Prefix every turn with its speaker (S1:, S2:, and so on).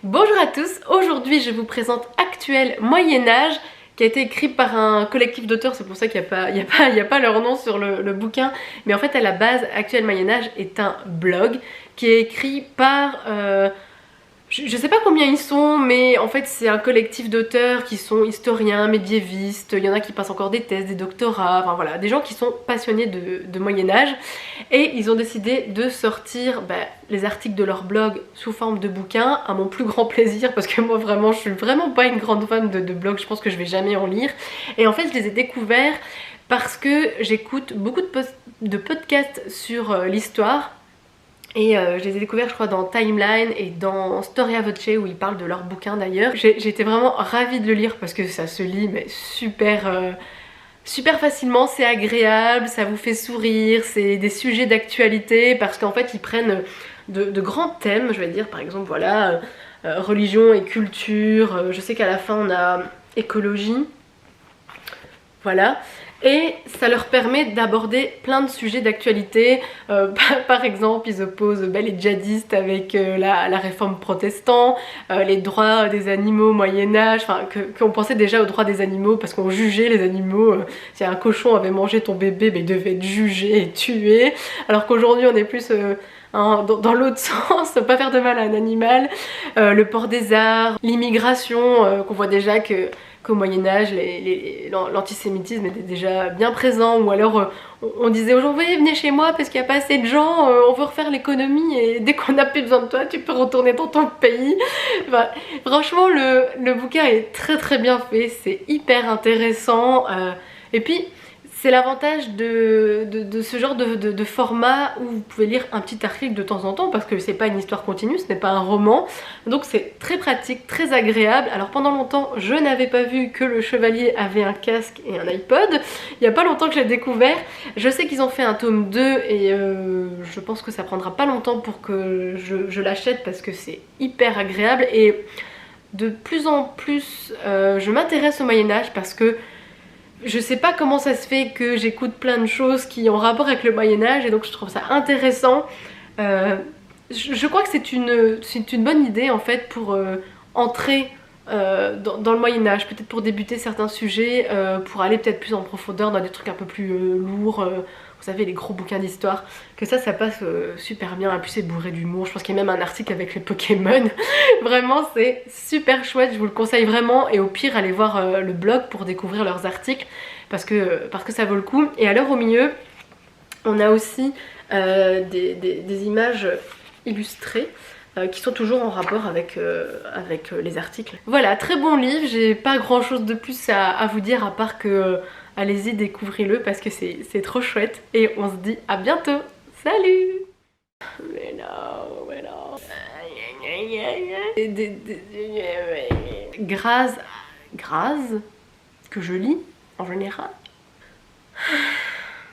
S1: Bonjour à tous, aujourd'hui je vous présente Actuel Moyen-Âge qui a été écrit par un collectif d'auteurs, c'est pour ça qu'il n'y a pas leur nom sur le bouquin, mais en fait à la base Actuel Moyen-Âge est un blog qui est écrit par... je sais pas combien ils sont, mais en fait c'est un collectif d'auteurs qui sont historiens, médiévistes, il y en a qui passent encore des thèses, des doctorats, enfin voilà, des gens qui sont passionnés de Moyen-Âge, et ils ont décidé de sortir les articles de leur blog sous forme de bouquins, à mon plus grand plaisir, parce que moi vraiment je suis vraiment pas une grande fan de blog, je pense que je vais jamais en lire, et en fait je les ai découverts parce que j'écoute beaucoup de podcasts sur l'histoire. Et je les ai découverts je crois dans Timeline et dans Storia Voce où ils parlent de leur bouquin d'ailleurs. J'étais vraiment ravie de le lire parce que ça se lit mais super facilement, c'est agréable, ça vous fait sourire, c'est des sujets d'actualité parce qu'en fait ils prennent de grands thèmes, je vais dire par exemple voilà, religion et culture, je sais qu'à la fin on a écologie, voilà. Et ça leur permet d'aborder plein de sujets d'actualité. Par exemple, ils opposent les djihadistes avec la réforme protestante, les droits des animaux au Moyen-Âge, enfin qu'on pensait déjà aux droits des animaux parce qu'on jugeait les animaux. Si un cochon avait mangé ton bébé, il devait être jugé et tué. Alors qu'aujourd'hui, on est plus... dans l'autre sens, pas faire de mal à un animal, le port des armes, l'immigration, qu'on voit déjà qu'au Moyen-Âge l'antisémitisme était déjà bien présent, ou alors on disait aux gens venez chez moi parce qu'il n'y a pas assez de gens, on veut refaire l'économie et dès qu'on n'a plus besoin de toi tu peux retourner dans ton pays. Enfin, franchement le bouquin est très bien fait, c'est hyper intéressant, et puis c'est l'avantage de ce genre de format où vous pouvez lire un petit article de temps en temps parce que c'est pas une histoire continue, ce n'est pas un roman, donc c'est très pratique, très agréable. Alors pendant longtemps je n'avais pas vu que le chevalier avait un casque et un iPod, il y a pas longtemps que j'ai découvert. Je sais qu'ils ont fait un tome 2 et je pense que ça prendra pas longtemps pour que je l'achète parce que c'est hyper agréable, et de plus en plus je m'intéresse au Moyen-Âge parce que je sais pas comment ça se fait que j'écoute plein de choses qui ont rapport avec le Moyen-Âge, et donc je trouve ça intéressant. Je crois que c'est une bonne idée en fait pour entrer dans le Moyen-Âge, peut-être pour débuter certains sujets, pour aller peut-être plus en profondeur dans des trucs un peu plus lourds, vous savez, les gros bouquins d'histoire, que ça passe super bien, et puis c'est bourré d'humour. Je pense qu'il y a même un article avec les Pokémon. Vraiment c'est super chouette, je vous le conseille vraiment, et au pire allez voir le blog pour découvrir leurs articles parce que ça vaut le coup. Et à l'heure au milieu on a aussi des images illustrées qui sont toujours en rapport avec les articles. Voilà, très bon livre, j'ai pas grand chose de plus à vous dire à part que allez-y, découvrez-le parce que c'est trop chouette, et on se dit à bientôt. Salut! Mais non. Grâce que je lis en général.